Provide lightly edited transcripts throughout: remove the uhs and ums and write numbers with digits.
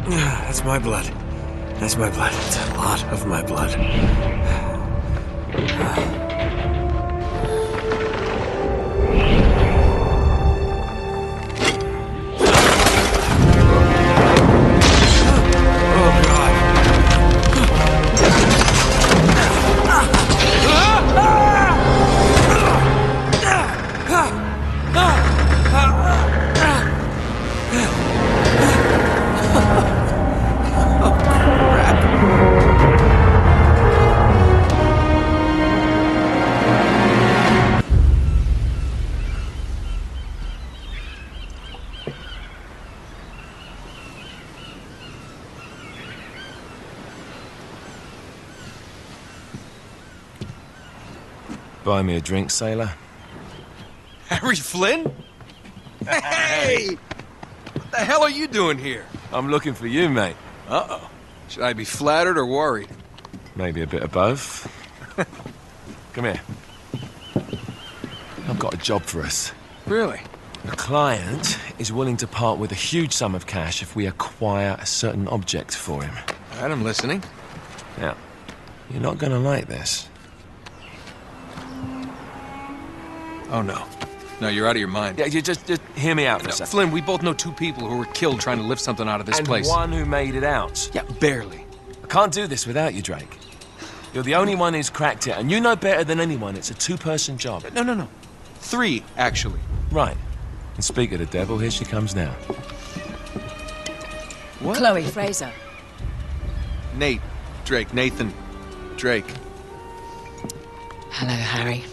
That's my blood. That's my blood. It's a lot of my blood. Buy me a drink, sailor? Harry Flynn? Hey! What the hell are you doing here? I'm looking for you, mate. Uh-oh. Should I be flattered or worried? Maybe a bit of both. Come here. I've got a job for us. Really? The client is willing to part with a huge sum of cash if we acquire a certain object for him. All right, I'm listening. Now, you're not gonna like this. Oh, no. No, you're out of your mind. Yeah, you just hear me out for a second. Flynn, we both know two people who were killed trying to lift something out of this place. And one who made it out. Yeah, barely. I can't do this without you, Drake. You're the only one who's cracked it, and you know better than anyone it's a two-person job. No. 3, actually. Right. And speak of the devil, here she comes now. What? Chloe Fraser. Nate. Drake. Nathan. Drake. Hello, Harry.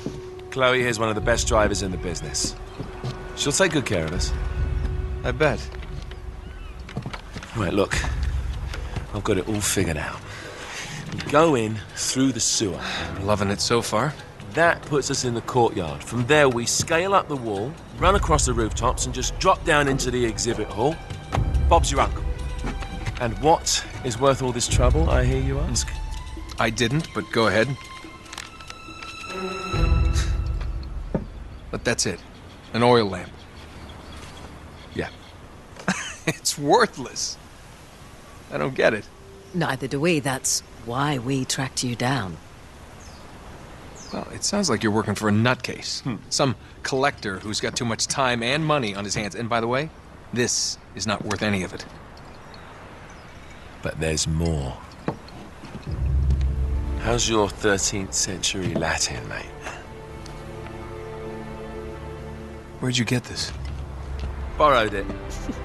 Chloe here's one of the best drivers in the business. She'll take good care of us. I bet. Right, look. I've got it all figured out. We go in through the sewer. I'm loving it so far. That puts us in the courtyard. From there, we scale up the wall, run across the rooftops, and just drop down into the exhibit hall. Bob's your uncle. And what is worth all this trouble, I hear you ask? I didn't, but go ahead. But that's it. An oil lamp. Yeah. It's worthless. I don't get it. Neither do we. That's why we tracked you down. Well, it sounds like you're working for a nutcase. Some collector who's got too much time and money on his hands. And by the way, this is not worth any of it. But there's more. How's your 13th century Latin, mate? Where'd you get this? Borrowed it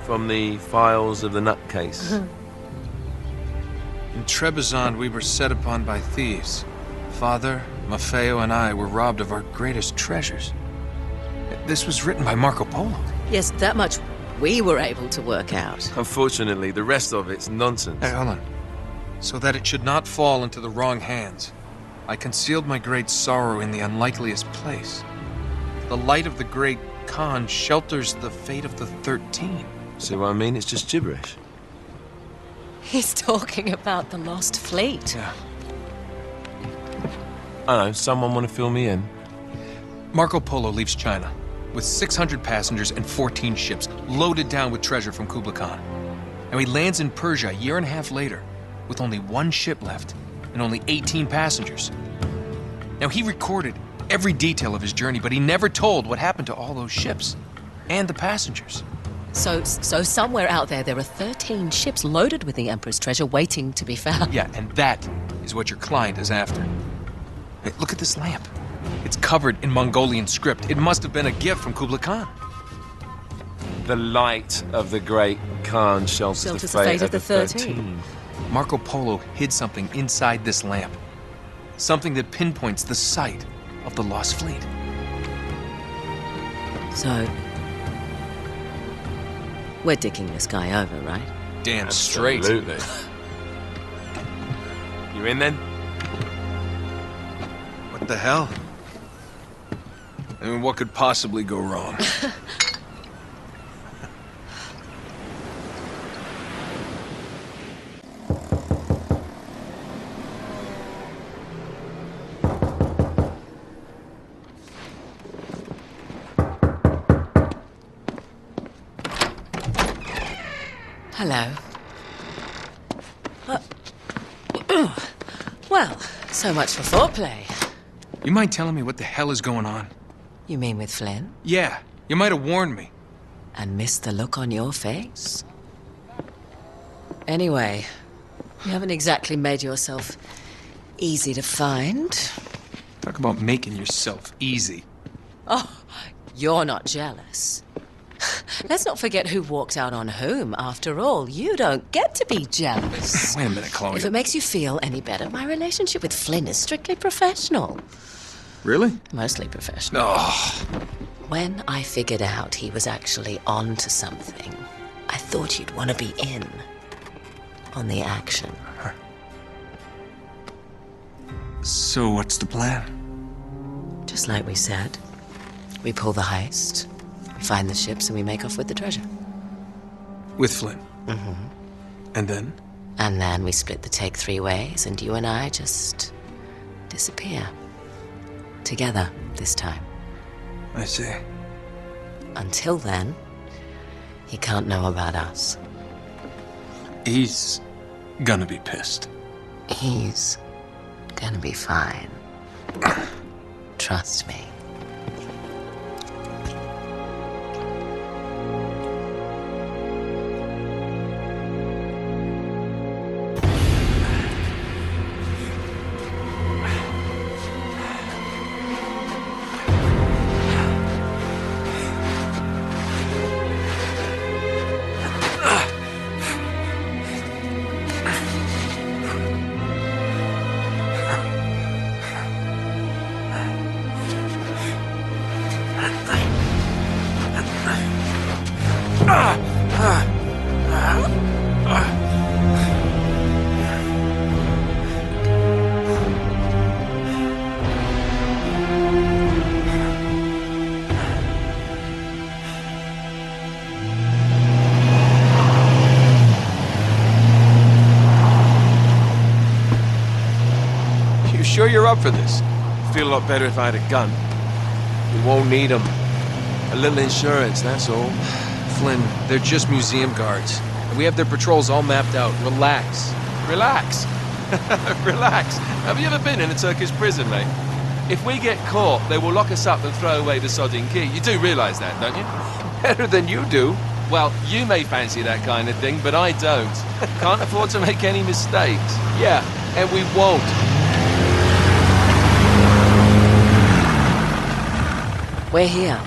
from the files of the nutcase. In Trebizond, we were set upon by thieves. Father, Maffeo, and I were robbed of our greatest treasures. This was written by Marco Polo. Yes, that much we were able to work out. Unfortunately, the rest of it's nonsense. Hey, hold on. So that it should not fall into the wrong hands, I concealed my great sorrow in the unlikeliest place. The light of the great Khan shelters the fate of the 13. See what I mean? It's just gibberish. He's talking about the lost fleet. Yeah. I know, someone want to fill me in? Marco Polo leaves China with 600 passengers and 14 ships loaded down with treasure from Kublai Khan. And he lands in Persia a year and a half later with only 1 ship left and only 18 passengers. Now, he recorded every detail of his journey, but he never told what happened to all those ships and the passengers. So somewhere out there are 13 ships loaded with the Emperor's treasure waiting to be found. Yeah, and that is what your client is after. Hey, look at this lamp. It's covered in Mongolian script. It must have been a gift from Kublai Khan. The light of the great Khan shelters the fate of the 13. Marco Polo hid something inside this lamp. Something that pinpoints the site of the lost fleet. So, we're dicking this guy over, right? Damn straight. Absolutely. You in then? What the hell? I mean, what could possibly go wrong? Hello. Well, so much for foreplay. You mind telling me what the hell is going on? You mean with Flynn? Yeah, you might have warned me. And missed the look on your face? Anyway, you haven't exactly made yourself easy to find. Talk about making yourself easy. Oh, you're not jealous. Let's not forget who walked out on whom. After all, you don't get to be jealous. Wait a minute, Chloe. If it makes you feel any better, my relationship with Flynn is strictly professional. Really? Mostly professional. Oh. When I figured out he was actually on to something, I thought you'd want to be in on the action. So what's the plan? Just like we said, we pull the heist, we find the ships, and we make off with the treasure. With Flynn? Mm-hmm. And then? And then we split the take 3 ways, and you and I just disappear. Together, this time. I see. Until then, he can't know about us. He's gonna be pissed. He's gonna be fine. Trust me. Sure you're up for this? Feel a lot better if I had a gun. We won't need them. A little insurance, that's all. Flynn, they're just museum guards. We have their patrols all mapped out. Relax. Relax. Relax. Have you ever been in a Turkish prison, mate? If we get caught, they will lock us up and throw away the sodding key. You do realise that, don't you? Better than you do. Well, you may fancy that kind of thing, but I don't. Can't afford to make any mistakes. Yeah, and we won't. We're here.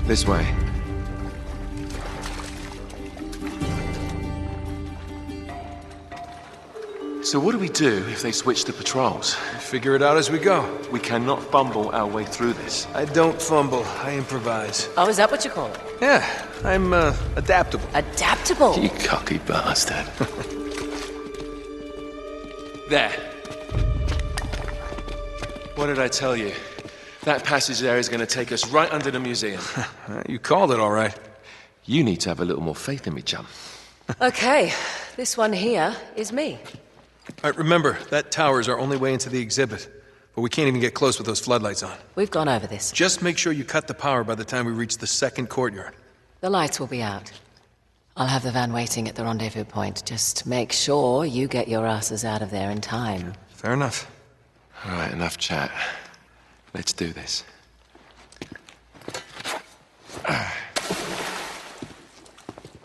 This way. So what do we do if they switch the patrols? Figure it out as we go. We cannot fumble our way through this. I don't fumble, I improvise. Oh, is that what you call it? Yeah, I'm adaptable. Adaptable. You cocky bastard. There. What did I tell you? That passage there is going to take us right under the museum. You called it all right. You need to have a little more faith in me, chum. Okay, this one here is me. All right, remember, that tower is our only way into the exhibit. But we can't even get close with those floodlights on. We've gone over this. Just make sure you cut the power by the time we reach the second courtyard. The lights will be out. I'll have the van waiting at the rendezvous point. Just make sure you get your asses out of there in time. Fair enough. All right, enough chat. Let's do this.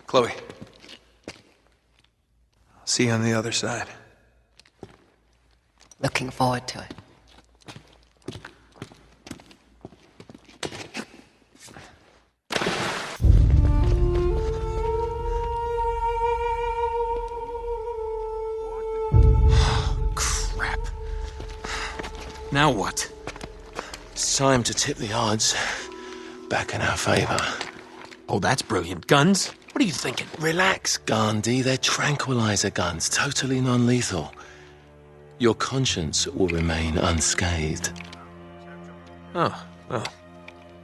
Chloe. I'll see you on the other side. Looking forward to it. Crap. Now what? It's time to tip the odds back in our favor. Oh, that's brilliant. Guns? What are you thinking? Relax, Gandhi. They're tranquilizer guns, totally non-lethal. Your conscience will remain unscathed. Oh, well,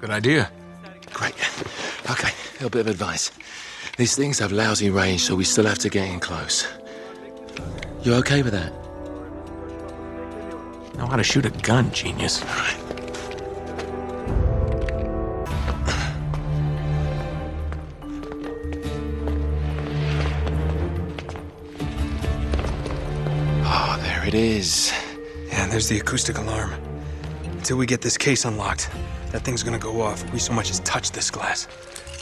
good idea. Great. Okay, a little bit of advice. These things have lousy range, so we still have to get in close. You okay with that? Know how to shoot a gun, genius. All right. Oh, there it is. Yeah, there's the acoustic alarm. Until we get this case unlocked, that thing's gonna go off if we so much as touch this glass.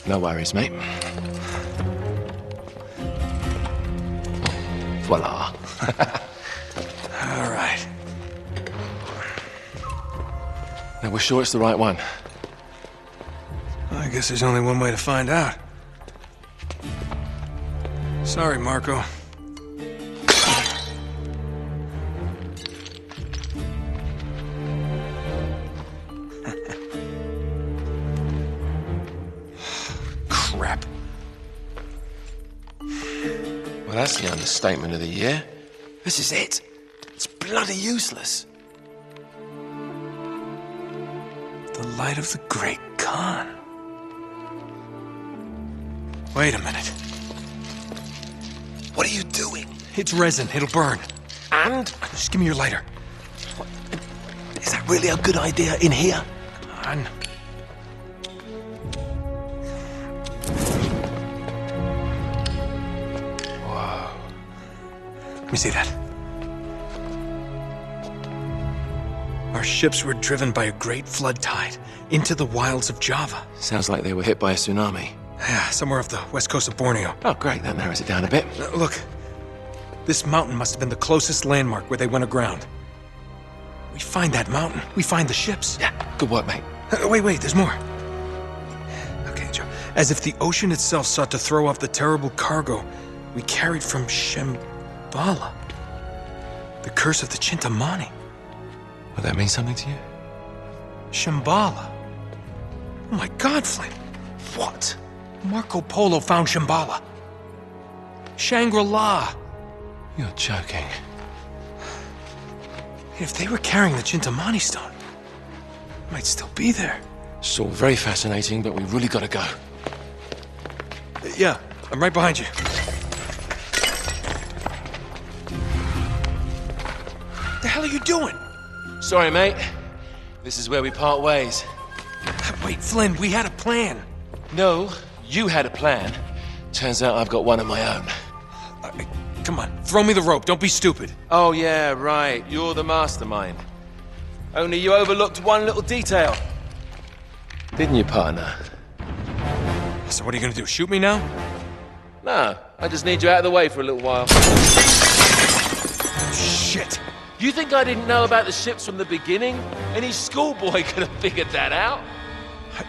No worries, mate. Voila. All right. Now, we're sure it's the right one. Well, I guess there's only one way to find out. Sorry, Marco. Crap. Well, that's the understatement of the year. This is it. It's bloody useless. The light of the great Khan. Wait a minute. What are you doing? It's resin. It'll burn. And? Just give me your lighter. Is that really a good idea in here? Come on. Whoa. Let me see that. Our ships were driven by a great flood tide into the wilds of Java. Sounds like they were hit by a tsunami. Yeah, somewhere off the west coast of Borneo. Oh, great. That narrows it down a bit. Look, this mountain must have been the closest landmark where they went aground. We find that mountain, we find the ships. Yeah, good work, mate. Wait, there's more. Okay, Joe. As if the ocean itself sought to throw off the terrible cargo we carried from Shambhala. The curse of the Chintamani. Will that mean something to you? Shambhala. Oh my God, Flynn. What? Marco Polo found Shambhala. Shangri-La. You're joking. If they were carrying the Chintamani stone, it might still be there. It's all very fascinating, but we really gotta go. Yeah, I'm right behind you. What the hell are you doing? Sorry, mate. This is where we part ways. Wait, Flynn, we had a plan. No, you had a plan. Turns out I've got one of my own. Come on, throw me the rope. Don't be stupid. Oh, yeah, right. You're the mastermind. Only you overlooked one little detail. Didn't you, partner? So what are you gonna do, shoot me now? No, I just need you out of the way for a little while. Shit. You think I didn't know about the ships from the beginning? Any schoolboy could have figured that out.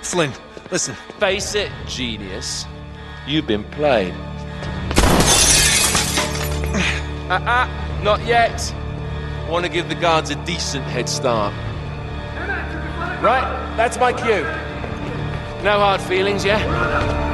Flynn, listen. Face it, genius. You've been played. Not yet. I want to give the guards a decent head start. Right, that's my cue. No hard feelings, yeah?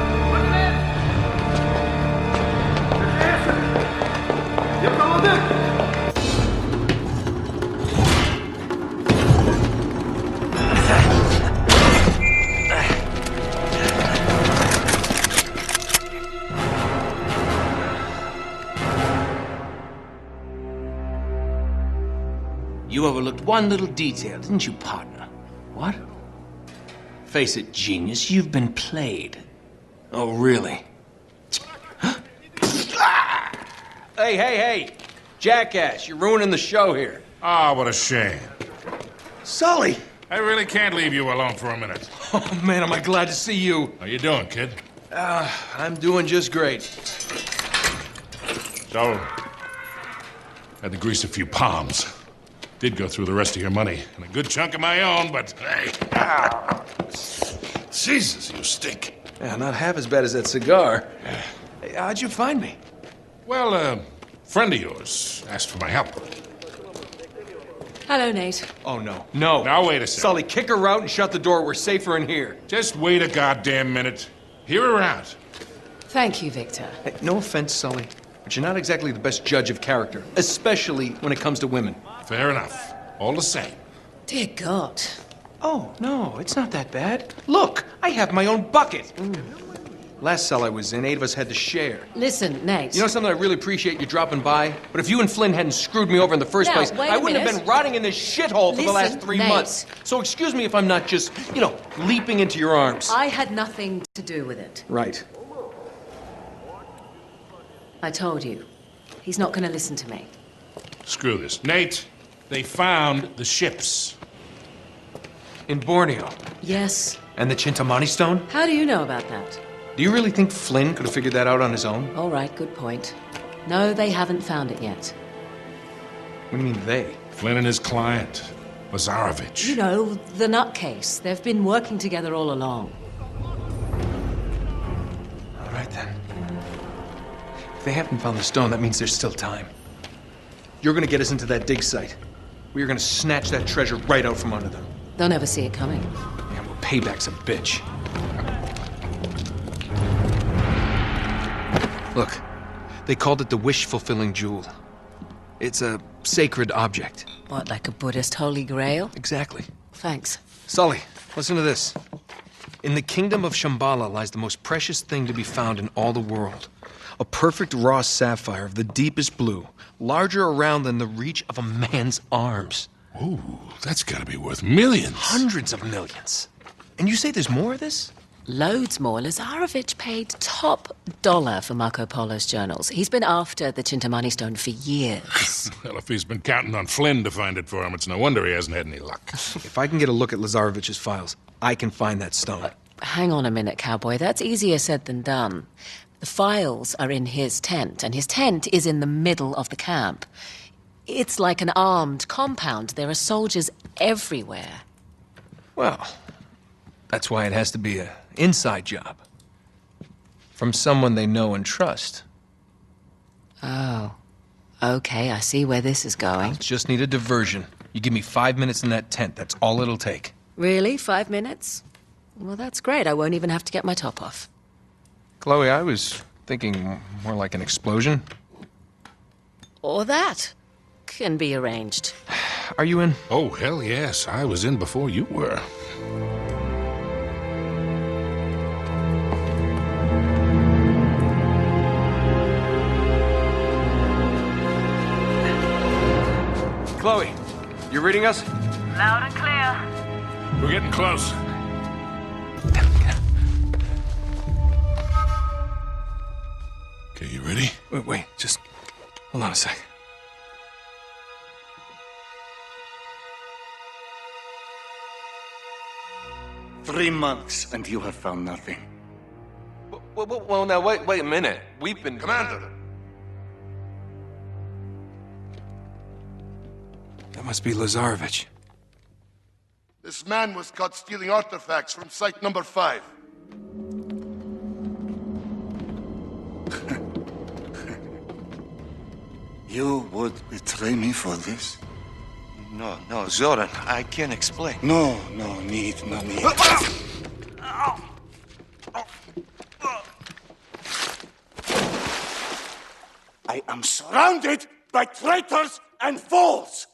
You overlooked one little detail, didn't you, partner? What? Face it, genius, you've been played. Oh, really? Hey! Jackass, you're ruining the show here. Ah, what a shame. Sully! I really can't leave you alone for a minute. Oh, man, am I glad to see you. How you doing, kid? I'm doing just great. So, had to grease a few palms. Did go through the rest of your money and a good chunk of my own, but hey. Jesus, you stink. Yeah, not half as bad as that cigar. Hey, how'd you find me? Well, a friend of yours asked for my help. Hello, Nate. Oh, no. No. Now, wait a second. Sully, kick her out and shut the door. We're safer in here. Just wait a goddamn minute. Hear her out. Thank you, Victor. Hey, no offense, Sully, but you're not exactly the best judge of character, especially when it comes to women. Fair enough. All the same. Dear God. Oh, no, it's not that bad. Look, I have my own bucket. Last cell I was in, 8 of us had to share. Listen, Nate. You know something? I really appreciate you dropping by, but if you and Flynn hadn't screwed me over in the first place, I wouldn't have been rotting in this shithole for the last 3 months. So excuse me if I'm not just, leaping into your arms. I had nothing to do with it. Right. I told you. He's not going to listen to me. Screw this. Nate, they found the ships. In Borneo. Yes. And the Chintamani stone? How do you know about that? Do you really think Flynn could have figured that out on his own? All right, good point. No, they haven't found it yet. What do you mean, they? Flynn and his client, Lazarovich. You know, the nutcase. They've been working together all along. All right, then. If they haven't found the stone, that means there's still time. You're gonna get us into that dig site. We are gonna snatch that treasure right out from under them. They'll never see it coming. Yeah, well, payback's a bitch. Look, they called it the wish-fulfilling jewel. It's a sacred object. What, like a Buddhist holy grail? Exactly. Thanks. Sully, listen to this. In the kingdom of Shambhala lies the most precious thing to be found in all the world. A perfect raw sapphire of the deepest blue, larger around than the reach of a man's arms. Ooh, that's gotta be worth millions. Hundreds of millions. And you say there's more of this? Loads more. Lazarovich paid top dollar for Marco Polo's journals. He's been after the Chintamani stone for years. Well, if he's been counting on Flynn to find it for him, it's no wonder he hasn't had any luck. If I can get a look at Lazarovich's files, I can find that stone. Hang on a minute, cowboy. That's easier said than done. The files are in his tent, and his tent is in the middle of the camp. It's like an armed compound. There are soldiers everywhere. Well, that's why it has to be an inside job. From someone they know and trust. Oh. Okay, I see where this is going. Just need a diversion. You give me 5 minutes in that tent, that's all it'll take. Really? 5 minutes? Well, that's great. I won't even have to get my top off. Chloe, I was thinking more like an explosion. Or that. Can be arranged. Are you in? Oh, hell yes. I was in before you were. Chloe, you reading us? Loud and clear. We're getting close. Okay, you ready? Wait, just hold on a sec. Three months, and you have found nothing. Well, now, wait a minute. We've been... Commander! That must be Lazarovich. This man was caught stealing artifacts from site number 5. You would betray me for this? No, Zoran, I can't explain. No need. I am surrounded by traitors and fools!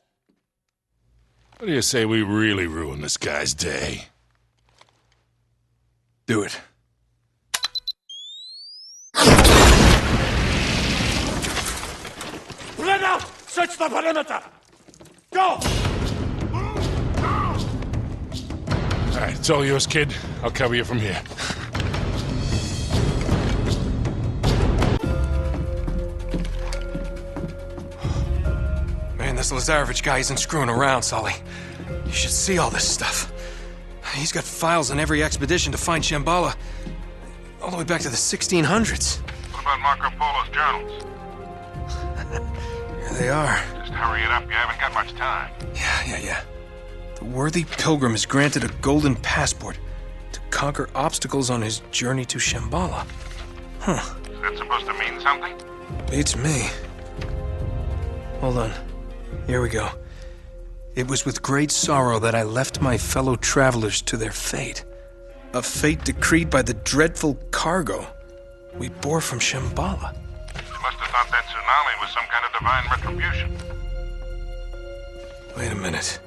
What do you say we really ruin this guy's day? Do it. Spread out! Search the perimeter! Go! All right, it's all yours, kid. I'll cover you from here. Man, this Lazarovich guy isn't screwing around, Sully. You should see all this stuff. He's got files on every expedition to find Shambhala, all the way back to the 1600s. What about Marco Polo's journals? Here they are. Just hurry it up, you haven't got much time. Yeah. The worthy pilgrim is granted a golden passport to conquer obstacles on his journey to Shambhala. Huh. Is that supposed to mean something? Beats me. Hold on. Here we go. It was with great sorrow that I left my fellow travelers to their fate. A fate decreed by the dreadful cargo we bore from Shambhala. You must have thought that tsunami was some kind of divine retribution. Wait a minute.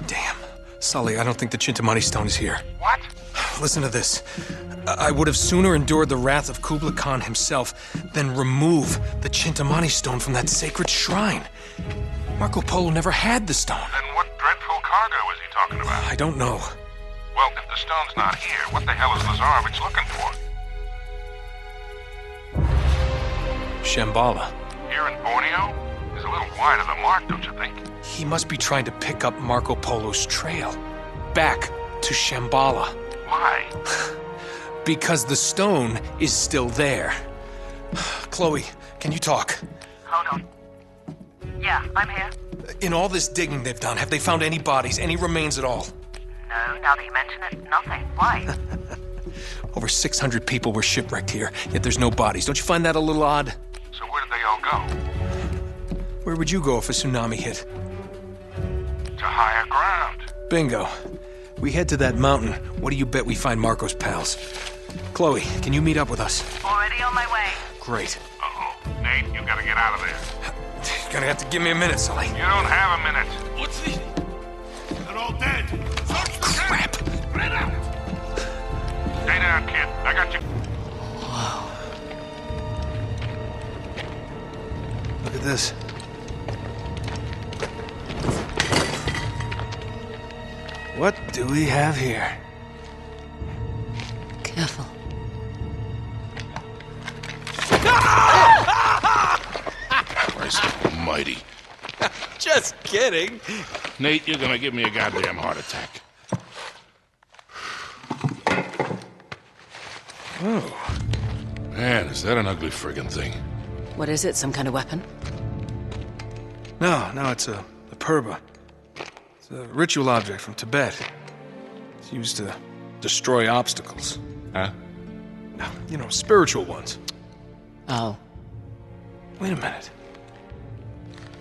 Damn. Sully, I don't think the Chintamani stone is here. What? Listen to this. I would have sooner endured the wrath of Kublai Khan himself than remove the Chintamani stone from that sacred shrine. Marco Polo never had the stone. Then what dreadful cargo is he talking about? I don't know. Well, if the stone's not here, what the hell is Lazarovich looking for? Shambhala. Here in Borneo? He's a little wide of the mark, don't you think? He must be trying to pick up Marco Polo's trail. Back to Shambhala. Why? Because the stone is still there. Chloe, can you talk? Hold on. Yeah, I'm here. In all this digging they've done, have they found any bodies, any remains at all? No, now that you mention it, nothing. Why? Over 600 people were shipwrecked here, yet there's no bodies. Don't you find that a little odd? So where did they all go? Where would you go if a tsunami hit? To higher ground. Bingo. We head to that mountain. What do you bet we find Marco's pals? Chloe, can you meet up with us? Already on my way. Great. Uh-oh. Nate, you gotta get out of there. You're gonna have to give me a minute, Sully. You don't have a minute. What's the... They're all dead. Crap! Stay down, kid. I got you. Look at this. What do we have here? Careful. Christ almighty. Just kidding. Nate, you're gonna give me a goddamn heart attack. Oh. Man, is that an ugly friggin' thing? What is it? Some kind of weapon? No, it's a purba. It's a ritual object from Tibet. It's used to destroy obstacles. Huh? You know, spiritual ones. Oh. Wait a minute.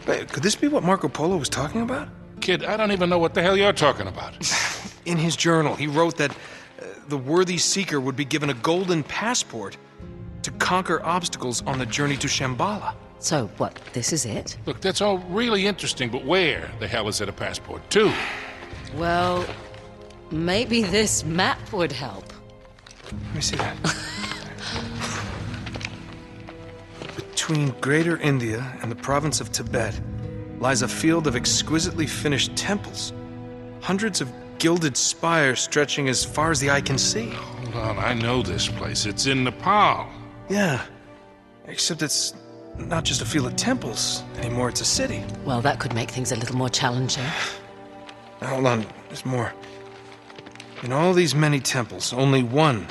Wait, could this be what Marco Polo was talking about? Kid, I don't even know what the hell you're talking about. In his journal, he wrote that the worthy seeker would be given a golden passport to conquer obstacles on the journey to Shambhala. So, what, this is it? Look, that's all really interesting, but where the hell is it a passport to? Well, maybe this map would help. Let me see that. Between Greater India and the province of Tibet lies a field of exquisitely finished temples. Hundreds of gilded spires stretching as far as the eye can see. Hold on, I know this place. It's in Nepal. Yeah, except it's not just a field of temples anymore, it's a city. Well, that could make things a little more challenging. Now, hold on, there's more. In all these many temples, only one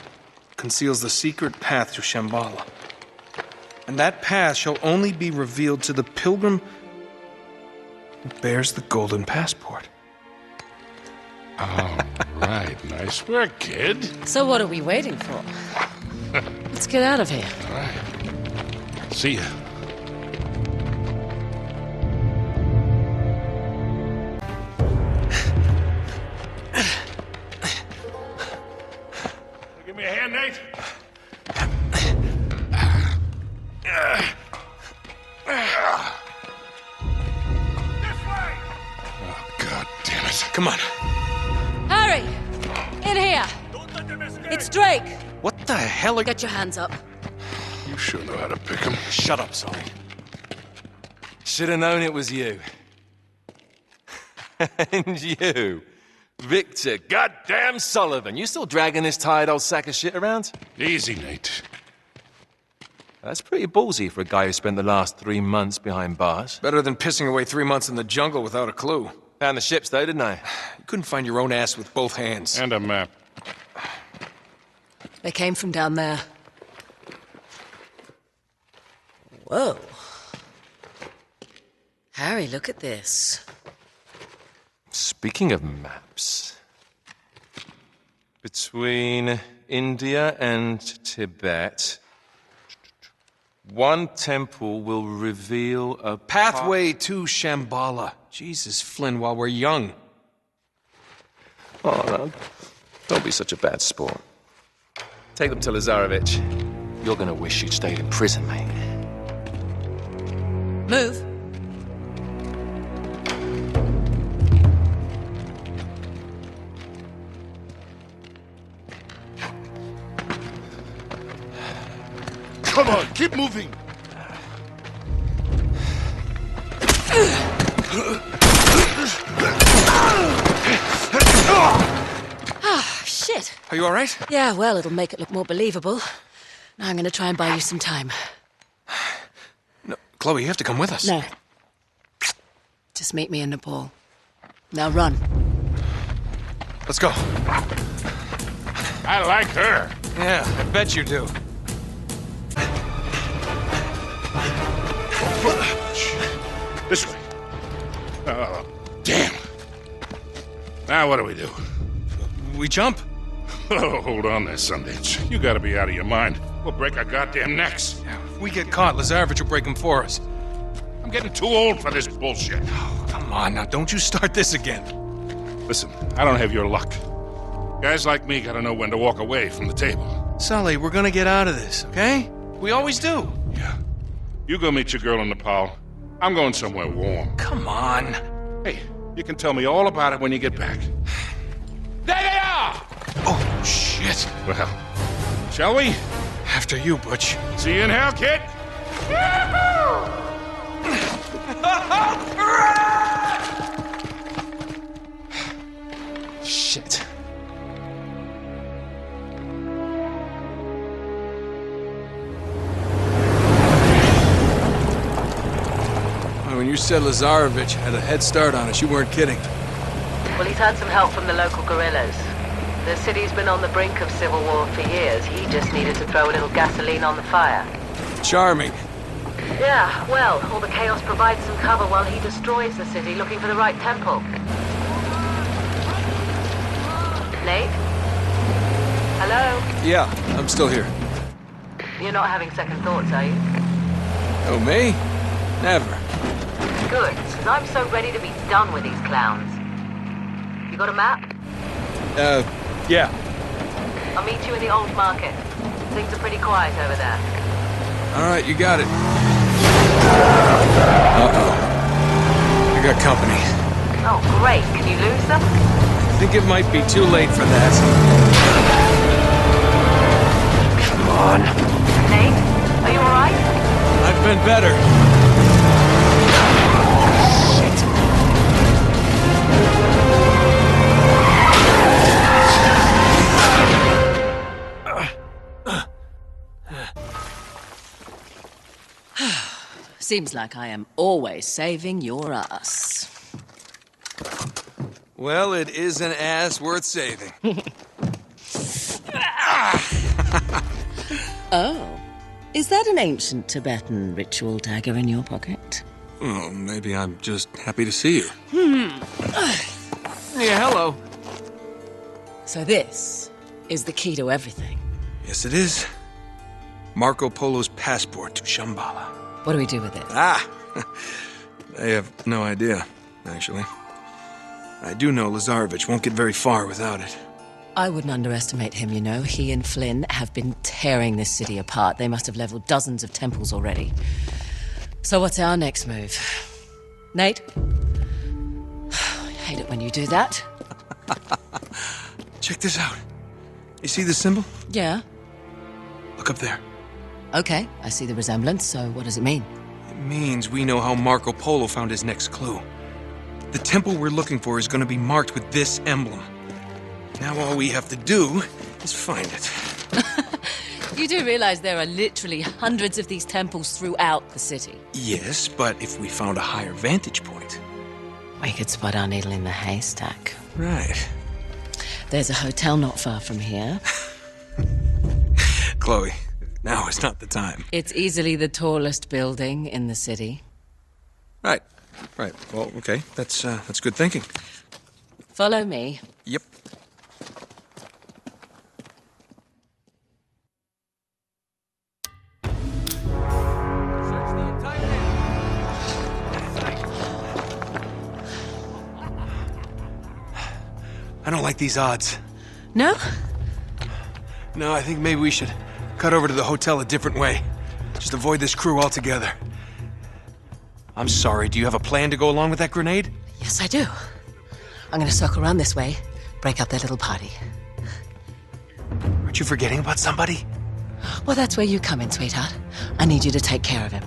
conceals the secret path to Shambhala. And that path shall only be revealed to the pilgrim who bears the golden passport. Oh, right. Nice work, kid. So what are we waiting for? Let's get out of here. All right. See ya. Give me a hand, Nate. Oh, God damn it. Come on. Harry! In here! It's Drake! What the hell are... Get your hands up. You sure know how to pick 'em. Shut up, Sully. Should have known it was you. And you, Victor goddamn Sullivan. You still dragging this tired old sack of shit around? Easy, Nate. That's pretty ballsy for a guy who spent the last 3 months behind bars. Better than pissing away 3 months in the jungle without a clue. Found the ships though, didn't I? You couldn't find your own ass with both hands. And a map. They came from down there. Whoa. Harry, look at this. Speaking of maps, between India and Tibet, one temple will reveal a Pathway to Shambhala. Jesus, Flynn, while we're young. Oh, no. Don't be such a bad sport. Take them to Lazarovich. You're gonna wish you'd stayed in prison, mate. Move. Come on, keep moving. Ah, shit. Are you all right? Yeah, well, it'll make it look more believable. Now I'm gonna try and buy you some time. No, Chloe, you have to come with us. No. Just meet me in Nepal. Now run. Let's go. I like her. Yeah, I bet you do. This way. Oh, damn. Now what do we do? We jump. Oh, hold on there, Sundance. You gotta be out of your mind. We'll break our goddamn necks. If we get caught, Lazarevich will break them for us. I'm getting too old for this bullshit. Oh, come on now, don't you start this again. Listen, I don't have your luck. Guys like me gotta know when to walk away from the table. Sully, we're gonna get out of this, okay? We always do. Yeah. You go meet your girl in Nepal. I'm going somewhere warm. Come on. Hey, you can tell me all about it when you get back. There they are! Oh, shit. Well, shall we? After you, Butch. See you in hell, kid! Shit. When you said Lazarevich had a head start on us, you weren't kidding. Well, he's had some help from the local guerrillas. The city's been on the brink of civil war for years. He just needed to throw a little gasoline on the fire. Charming. Yeah, well, all the chaos provides some cover while he destroys the city looking for the right temple. Nate? Hello? Yeah, I'm still here. You're not having second thoughts, are you? Oh, me? Never. Good, because I'm so ready to be done with these clowns. You got a map? Yeah. I'll meet you in the old market. Things are pretty quiet over there. All right, you got it. Uh-oh. I got company. Oh, great. Can you lose them? I think it might be too late for that. Come on. Nate, are you all right? I've been better. Seems like I am always saving your ass. Well, it is an ass worth saving. Oh. Is that an ancient Tibetan ritual dagger in your pocket? Oh, maybe I'm just happy to see you. Yeah, hello. So this is the key to everything. Yes, it is. Marco Polo's passport to Shambhala. What do we do with it? Ah! I have no idea, actually. I do know Lazarevich won't get very far without it. I wouldn't underestimate him, you know. He and Flynn have been tearing this city apart. They must have leveled dozens of temples already. So what's our next move? Nate? I hate it when you do that. Check this out. You see the symbol? Yeah. Look up there. Okay, I see the resemblance, so what does it mean? It means we know how Marco Polo found his next clue. The temple we're looking for is going to be marked with this emblem. Now all we have to do is find it. You do realize there are literally hundreds of these temples throughout the city? Yes, but if we found a higher vantage point... We could spot our needle in the haystack. Right. There's a hotel not far from here. Chloe, now is not the time. It's easily the tallest building in the city. Right. Well, okay. That's good thinking. Follow me. Yep. I don't like these odds. No? No, I think maybe we should cut over to the hotel a different way. Just avoid this crew altogether. I'm sorry, do you have a plan to go along with that grenade? Yes, I do. I'm gonna circle around this way, break up their little party. Aren't you forgetting about somebody? Well, that's where you come in, sweetheart. I need you to take care of him.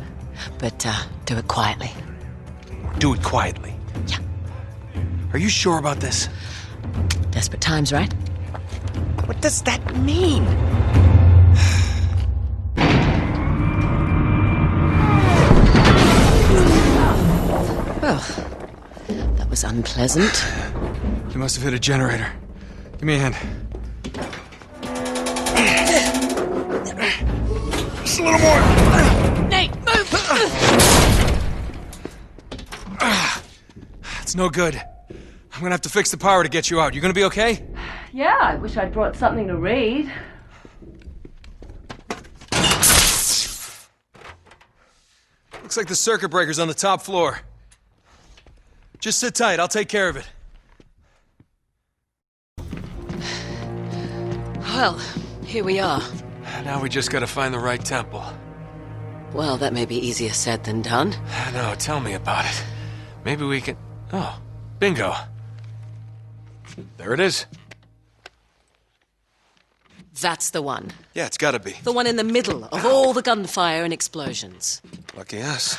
But, do it quietly. Do it quietly. Yeah. Are you sure about this? Desperate times, right? What does that mean? Well, that was unpleasant. You must have hit a generator. Give me a hand. Just a little more. Nate, move! It's no good. I'm gonna have to fix the power to get you out. You gonna be okay? Yeah, I wish I'd brought something to read. Looks like the circuit breaker's on the top floor. Just sit tight, I'll take care of it. Well, here we are. Now we just gotta find the right temple. Well, that may be easier said than done. No, tell me about it. Maybe we can... Oh, bingo. There it is. That's the one. Yeah, it's gotta be. The one in the middle of all the gunfire and explosions. Lucky us.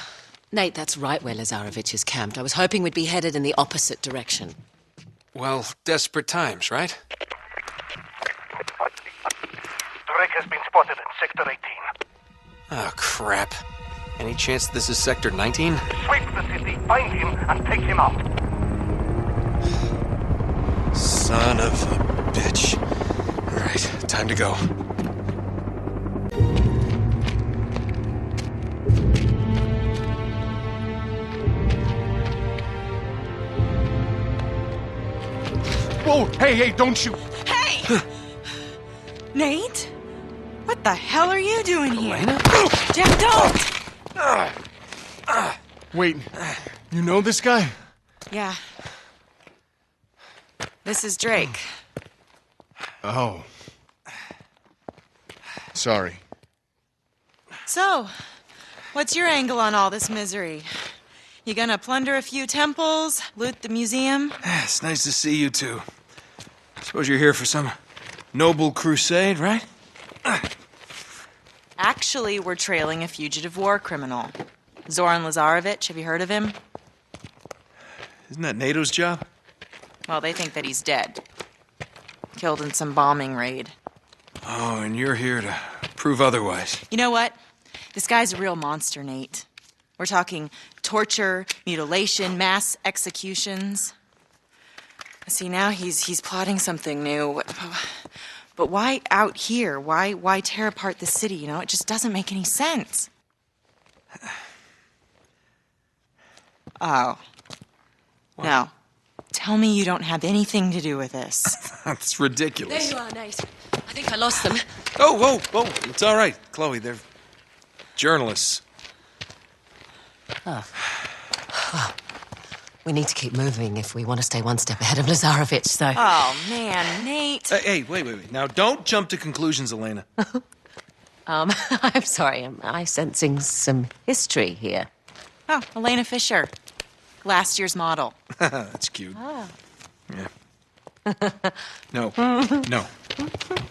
Nate, that's right where Lazarevich is camped. I was hoping we'd be headed in the opposite direction. Well, desperate times, right? Drake has been spotted in Sector 18. Oh, crap. Any chance this is Sector 19? Sweep the city, find him, and take him out. Son of a bitch. All right, time to go. Whoa, hey, don't shoot. Hey! Nate? What the hell are you doing here? Elena? Jeff, don't! Wait, you know this guy? Yeah. This is Drake. Oh. Sorry. So, what's your angle on all this misery? You gonna plunder a few temples, loot the museum? It's nice to see you two. Suppose you're here for some noble crusade, right? Actually, we're trailing a fugitive war criminal. Zoran Lazarevich, have you heard of him? Isn't that NATO's job? Well, they think that he's dead. Killed in some bombing raid. Oh, and you're here to prove otherwise. You know what? This guy's a real monster, Nate. We're talking torture, mutilation, mass executions. See, now he's plotting something new. But why out here? Why tear apart the city, you know? It just doesn't make any sense. Oh. What? No. Tell me you don't have anything to do with this. That's ridiculous. There you are, Nate. I think I lost them. Oh, whoa. It's all right, Chloe. They're journalists. Oh. Well, we need to keep moving if we want to stay one step ahead of Lazarevich, so... Oh, man, Nate. Hey, wait. Now, don't jump to conclusions, Elena. I'm sorry. Am I sensing some history here? Oh, Elena Fisher. Last year's model. That's cute. Oh. Yeah. No.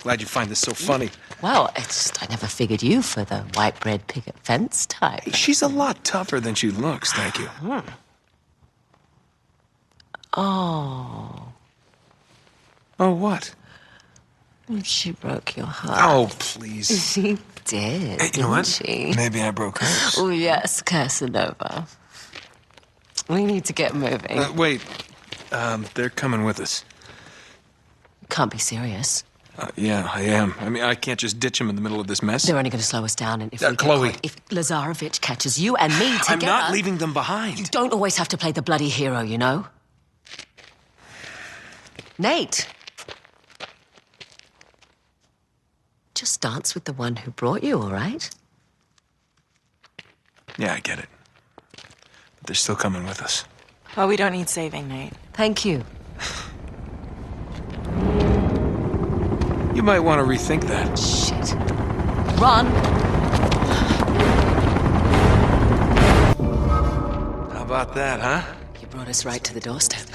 Glad you find this so funny. Well, it's just I never figured you for the white bread picket fence type. Hey, she's a lot tougher than she looks, thank you. Oh. Oh, what? She broke your heart. Oh, please. She did, Hey, you know what? she? Maybe I broke hers. Oh, yes, Casanova. We need to get moving. Wait. They're coming with us. Can't be serious. Yeah, I am. I mean, I can't just ditch them in the middle of this mess. They're only going to slow us down, and if we get Chloe. caught, if Lazarevich catches you and me together... I'm not leaving them behind. You don't always have to play the bloody hero, you know? Nate! Just dance with the one who brought you, all right? Yeah, I get it. But they're still coming with us. Well, we don't need saving, Nate. Thank you. You might want to rethink that. Shit. Run! How about that, huh? You brought us right to the doorstep.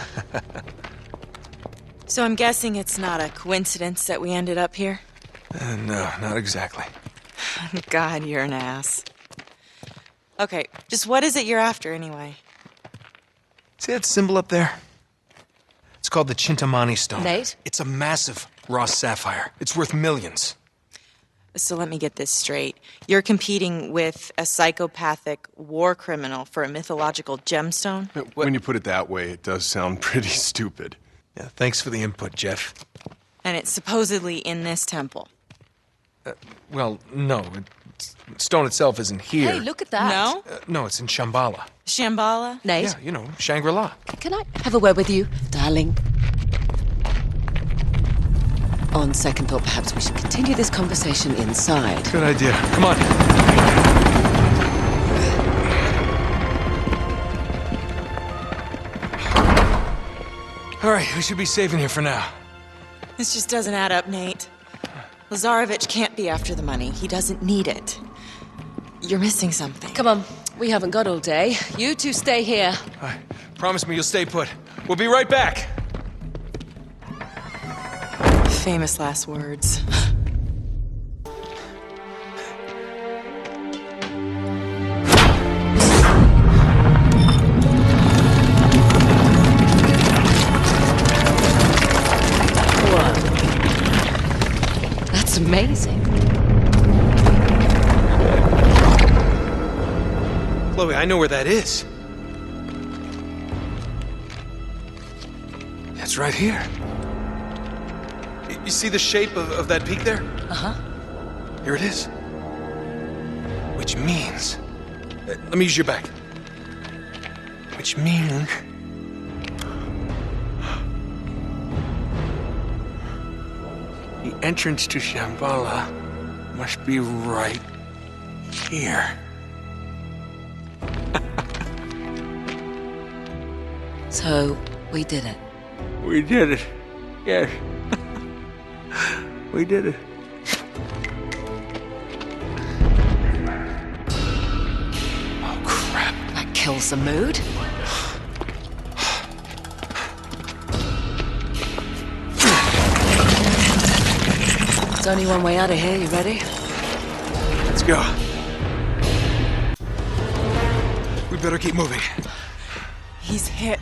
So I'm guessing it's not a coincidence that we ended up here? No, not exactly. God, you're an ass. Okay, just what is it you're after, anyway? See that symbol up there? It's called the Chintamani stone. Nate? It's a massive raw sapphire. It's worth millions. So let me get this straight. You're competing with a psychopathic war criminal for a mythological gemstone? When you put it that way, it does sound pretty stupid. Yeah, thanks for the input, Jeff. And it's supposedly in this temple. Well, no. The stone itself isn't here. Hey, look at that. No? No, it's in Shambhala. Shambhala? Nate? Yeah, you know, Shangri-La. Can I have a word with you, darling? On second thought, perhaps we should continue this conversation inside. Good idea. Come on. All right, we should be safe in here for now. This just doesn't add up, Nate. Lazarevich can't be after the money. He doesn't need it. You're missing something. Come on, we haven't got all day. You two stay here. All right, promise me you'll stay put. We'll be right back. Famous last words. That's amazing. Chloe, I know where that is. It's right here. You see the shape of that peak there? Uh-huh. Here it is. Which means... let me use your back. Which means... the entrance to Shambhala must be right here. So, we did it. We did it. Yes. We did it. Oh, crap. That kills the mood. There's only one way out of here. You ready? Let's go. We better keep moving. He's hit.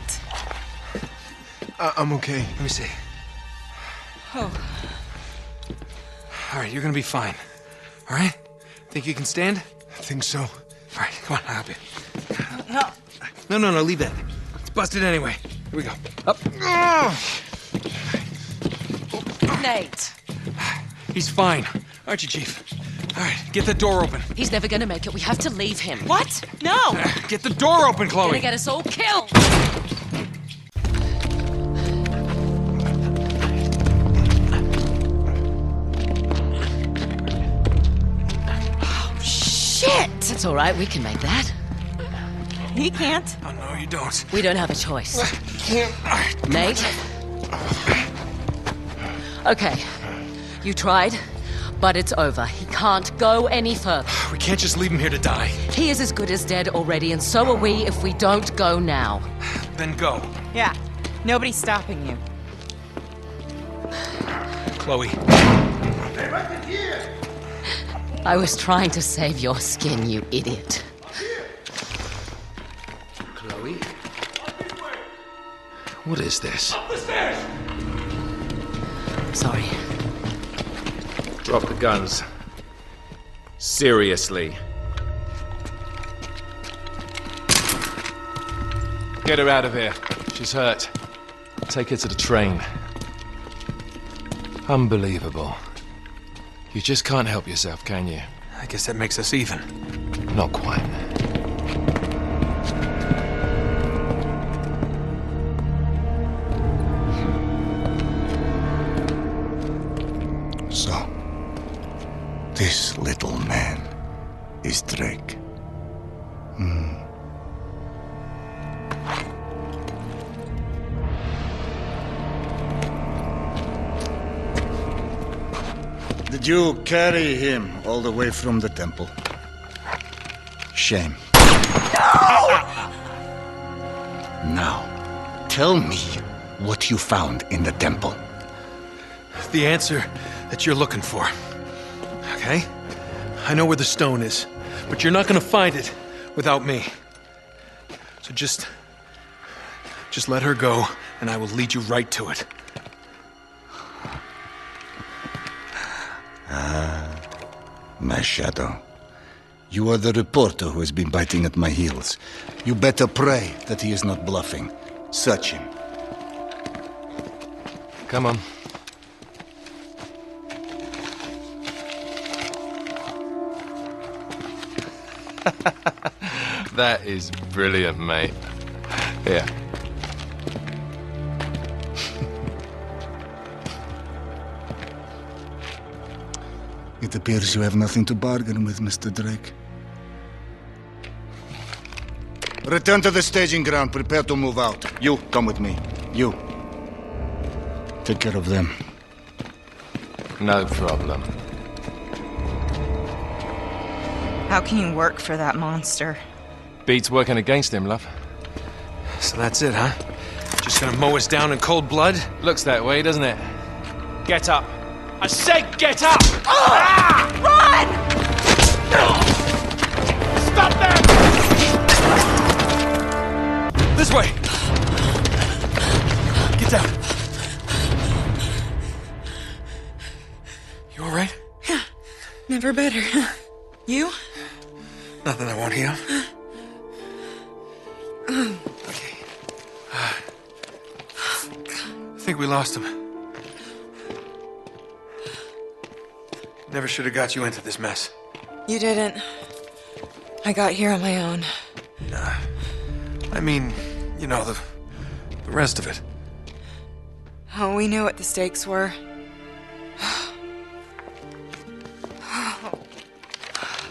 I'm okay. Let me see. Oh. All right, you're gonna be fine. All right? Think you can stand? I think so. All right, come on, I'll help you. No, leave that. It's busted anyway. Here we go. Up. Nate. He's fine. Aren't you, Chief? All right, get the door open. He's never gonna make it. We have to leave him. What? No! Get the door open, Chloe. Gonna get us all killed. Oh, shit! It's all right. We can make that. He can't. Oh, no, you don't. We don't have a choice. Can't. Nate? Okay. You tried, but it's over. He can't go any further. We can't just leave him here to die. He is as good as dead already, and so are we if we don't go now. Then go. Yeah. Nobody's stopping you. Chloe. I was trying to save your skin, you idiot. Chloe? What is this? Sorry. Drop the guns. Seriously. Get her out of here. She's hurt. Take her to the train. Unbelievable. You just can't help yourself, can you? I guess that makes us even. Not quite. So, this little man is Drake. Did you carry him all the way from the temple? Shame. No! Now, tell me what you found in the temple. The answer that you're looking for. Okay? I know where the stone is, but you're not gonna find it without me. So just let her go, and I will lead you right to it. My shadow. You are the reporter who has been biting at my heels. You better pray that he is not bluffing. Search him. Come on. That is brilliant, mate. Here. It appears you have nothing to bargain with, Mr. Drake. Return to the staging ground. Prepare to move out. You, come with me. You. Take care of them. No problem. How can you work for that monster? Beats working against him, love. So that's it, huh? Just gonna mow us down in cold blood? Looks that way, doesn't it? Get up! I said get up! Run! Stop them! This way! Get down. You all right? Yeah, never better. You? Nothing I won't heal. Okay. I think we lost him. Never should have got you into this mess. You didn't. I got here on my own. Nah. I mean, you know, the rest of it. Oh, we knew what the stakes were.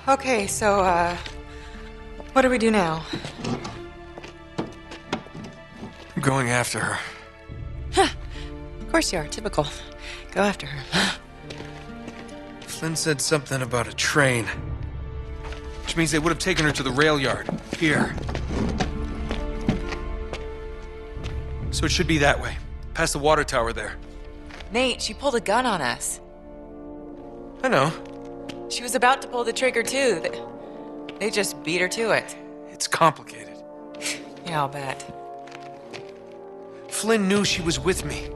Okay, so, what do we do now? I'm going after her. Of course you are, typical. Go after her. Flynn said something about a train. Which means they would have taken her to the rail yard. Here. So it should be that way. Past the water tower there. Nate, she pulled a gun on us. I know. She was about to pull the trigger, too. They just beat her to it. It's complicated. Yeah, I'll bet. Flynn knew she was with me.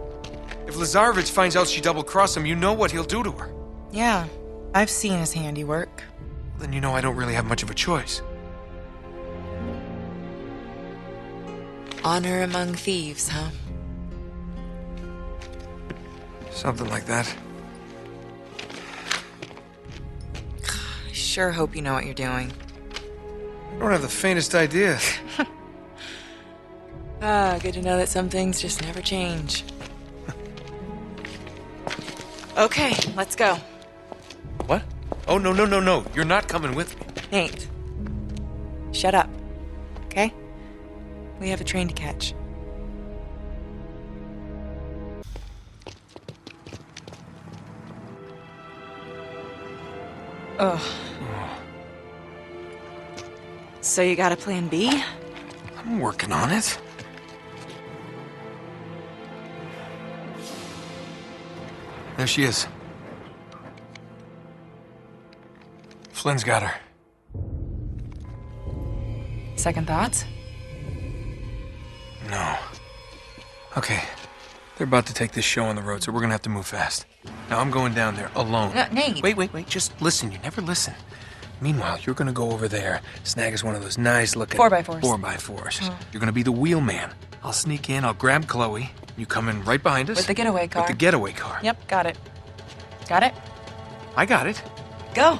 If Lazarevich finds out she double-crossed him, you know what he'll do to her. Yeah, I've seen his handiwork. Then you know I don't really have much of a choice. Honor among thieves, huh? Something like that. I sure hope you know what you're doing. I don't have the faintest idea. Good to know that some things just never change. Okay, let's go. What? Oh, no. You're not coming with me. Nate, shut up, okay? We have a train to catch. Ugh. So you got a plan B? I'm working on it. There she is. Flynn's got her. Second thoughts? No. Okay. They're about to take this show on the road, so we're gonna have to move fast. Now I'm going down there alone. No, Nate. Wait. Just listen. You never listen. Meanwhile, you're gonna go over there, snag us one of those nice-looking 4x4s. 4x4s. You're gonna be the wheelman. I'll sneak in. I'll grab Chloe. You come in right behind us. With the getaway car. With the getaway car. Yep, got it. Got it? I got it. Go.